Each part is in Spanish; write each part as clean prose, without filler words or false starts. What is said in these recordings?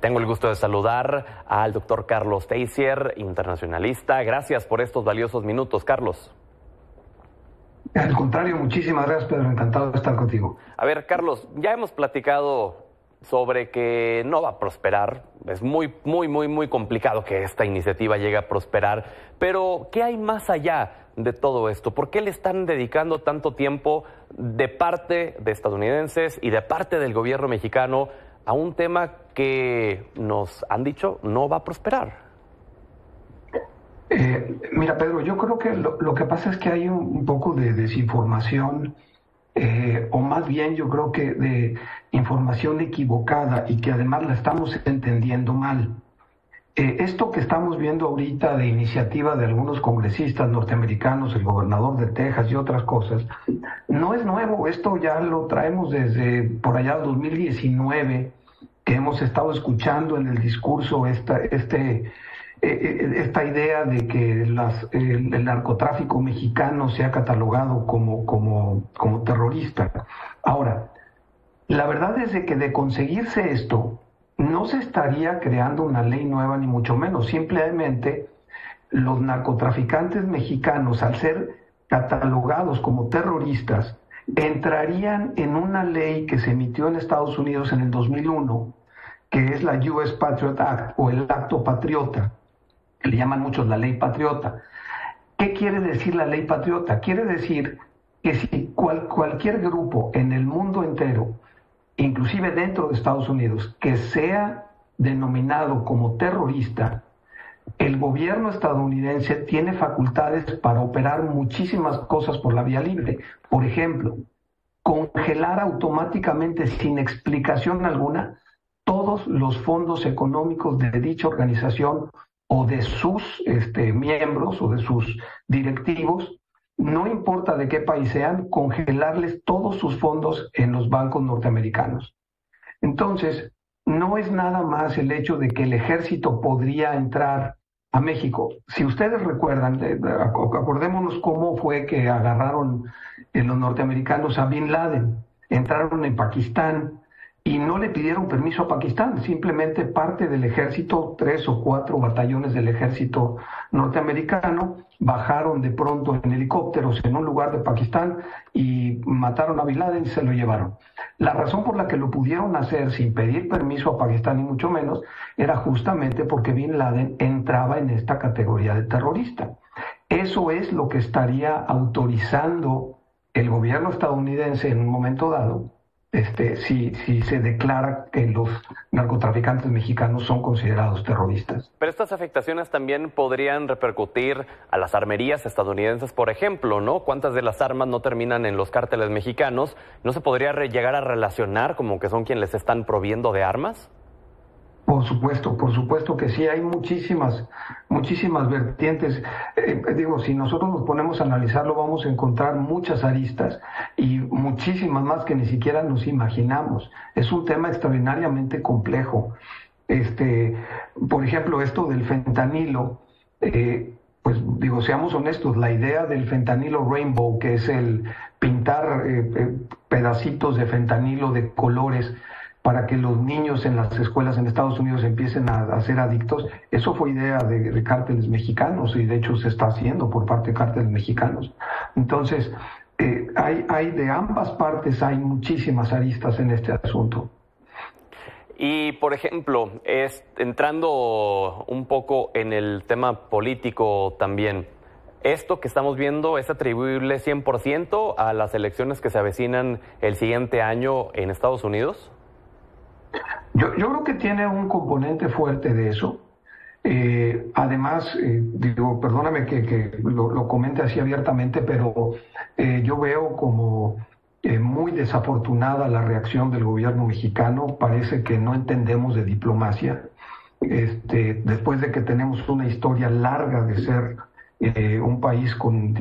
Tengo el gusto de saludar al doctor Carlos Teissier, internacionalista. Gracias por estos valiosos minutos, Carlos. Al contrario, muchísimas gracias, Pedro. Encantado de estar contigo. A ver, Carlos, ya hemos platicado sobre que no va a prosperar. Es muy complicado que esta iniciativa llegue a prosperar. Pero, ¿qué hay más allá de todo esto? ¿Por qué le están dedicando tanto tiempo de parte de estadounidenses y de parte del gobierno mexicano a un tema que nos han dicho no va a prosperar? Mira, Pedro, yo creo que lo que pasa es que hay un poco de desinformación, o más bien yo creo que de información equivocada y que además la estamos entendiendo mal. Esto que estamos viendo ahorita de iniciativa de algunos congresistas norteamericanos, el gobernador de Texas y otras cosas, no es nuevo. Esto ya lo traemos desde por allá 2019, que hemos estado escuchando en el discurso esta idea de que el narcotráfico mexicano se ha catalogado como terrorista. Ahora, la verdad es de que de conseguirse esto, no se estaría creando una ley nueva ni mucho menos. Simplemente los narcotraficantes mexicanos, al ser catalogados como terroristas, entrarían en una ley que se emitió en Estados Unidos en el 2001, que es la US Patriot Act o el Acto Patriota, que le llaman muchos la Ley Patriota. ¿Qué quiere decir la Ley Patriota? Quiere decir que si cualquier grupo en el mundo entero, inclusive dentro de Estados Unidos, que sea denominado como terrorista, el gobierno estadounidense tiene facultades para operar muchísimas cosas por la vía libre. Por ejemplo, congelar automáticamente, sin explicación alguna, todos los fondos económicos de dicha organización o de sus miembros o de sus directivos, no importa de qué país sean, congelarles todos sus fondos en los bancos norteamericanos. Entonces, no es nada más el hecho de que el ejército podría entrar a México. Si ustedes recuerdan, acordémonos cómo fue que agarraron los norteamericanos a Bin Laden. Entraron en Pakistán y no le pidieron permiso a Pakistán, simplemente parte del ejército, 3 o 4 batallones del ejército norteamericano, bajaron de pronto en helicópteros en un lugar de Pakistán y mataron a Bin Laden y se lo llevaron. La razón por la que lo pudieron hacer sin pedir permiso a Pakistán, ni mucho menos, era justamente porque Bin Laden entraba en esta categoría de terrorista. Eso es lo que estaría autorizando el gobierno estadounidense en un momento dado, si se declara que los narcotraficantes mexicanos son considerados terroristas. Pero estas afectaciones también podrían repercutir a las armerías estadounidenses, por ejemplo, ¿no? ¿Cuántas de las armas no terminan en los cárteles mexicanos? ¿No se podría llegar a relacionar como que son quienes les están proviendo de armas? Por supuesto que sí, hay muchísimas vertientes. Si nosotros nos ponemos a analizarlo, vamos a encontrar muchas aristas y muchísimas más que ni siquiera nos imaginamos. Es un tema extraordinariamente complejo. Por ejemplo, esto del fentanilo, seamos honestos, la idea del fentanilo rainbow, que es el pintar pedacitos de fentanilo de colores para que los niños en las escuelas en Estados Unidos empiecen a ser adictos, eso fue idea de cárteles mexicanos y de hecho se está haciendo por parte de cárteles mexicanos. Entonces, hay de ambas partes, hay muchísimas aristas en este asunto. Y, por ejemplo, entrando un poco en el tema político también, ¿esto que estamos viendo es atribuible 100% a las elecciones que se avecinan el siguiente año en Estados Unidos? Yo creo que tiene un componente fuerte de eso. Además, perdóname que lo comente así abiertamente, pero yo veo como muy desafortunada la reacción del gobierno mexicano. Parece que no entendemos de diplomacia. Después de que tenemos una historia larga de ser un país con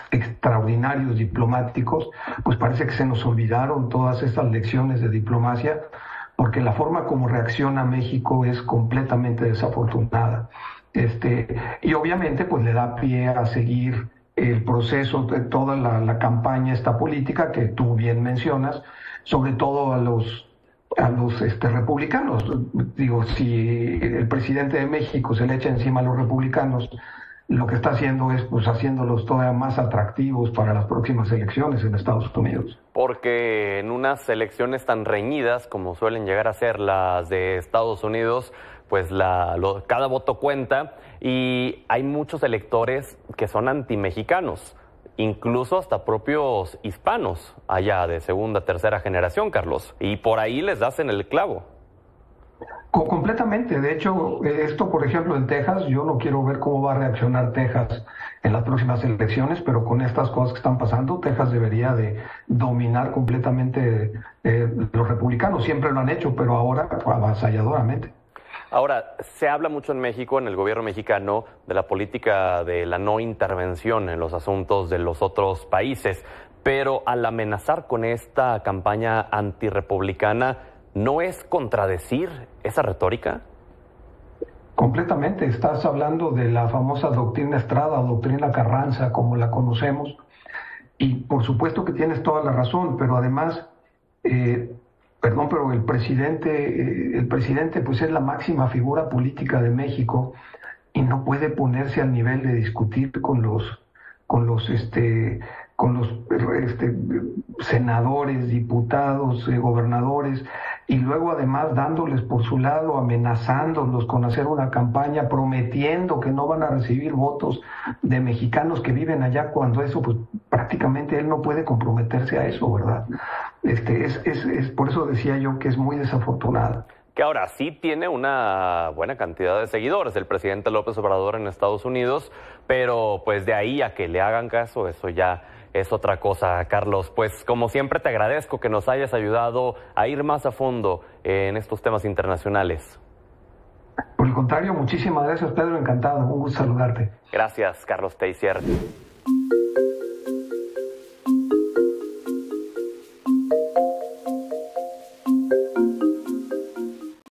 extraordinarios diplomáticos, pues parece que se nos olvidaron todas estas lecciones de diplomacia, porque la forma como reacciona México es completamente desafortunada. Y obviamente pues le da pie a seguir el proceso de toda la campaña esta política que tú bien mencionas, sobre todo a los republicanos. Digo, si el presidente de México se le echa encima a los republicanos, lo que está haciendo es pues haciéndolos todavía más atractivos para las próximas elecciones en Estados Unidos. Porque en unas elecciones tan reñidas como suelen llegar a ser las de Estados Unidos, pues cada voto cuenta y hay muchos electores que son antimexicanos, incluso hasta propios hispanos allá de segunda, tercera generación, Carlos, y por ahí les das en el clavo. Completamente. De hecho, esto, por ejemplo, en Texas, yo no quiero ver cómo va a reaccionar Texas en las próximas elecciones, pero con estas cosas que están pasando, Texas debería de dominar completamente los republicanos. Siempre lo han hecho, pero ahora avasalladoramente. Ahora, se habla mucho en México, en el gobierno mexicano, de la política de la no intervención en los asuntos de los otros países, pero al amenazar con esta campaña antirrepublicana, ¿no es contradecir esa retórica? Completamente. Estás hablando de la famosa doctrina Estrada o doctrina Carranza, como la conocemos, y por supuesto que tienes toda la razón, pero además, pero el presidente pues es la máxima figura política de México y no puede ponerse al nivel de discutir con los senadores, diputados, gobernadores, y luego además dándoles por su lado, amenazándolos con hacer una campaña, prometiendo que no van a recibir votos de mexicanos que viven allá, cuando eso, pues prácticamente él no puede comprometerse a eso, ¿verdad? Es por eso decía yo que es muy desafortunado. Que ahora sí tiene una buena cantidad de seguidores el presidente López Obrador en Estados Unidos, pero pues de ahí a que le hagan caso, eso ya es otra cosa, Carlos. Pues como siempre te agradezco que nos hayas ayudado a ir más a fondo en estos temas internacionales. Por el contrario, muchísimas gracias, Pedro, encantado, un gusto saludarte. Gracias, Carlos Teissier.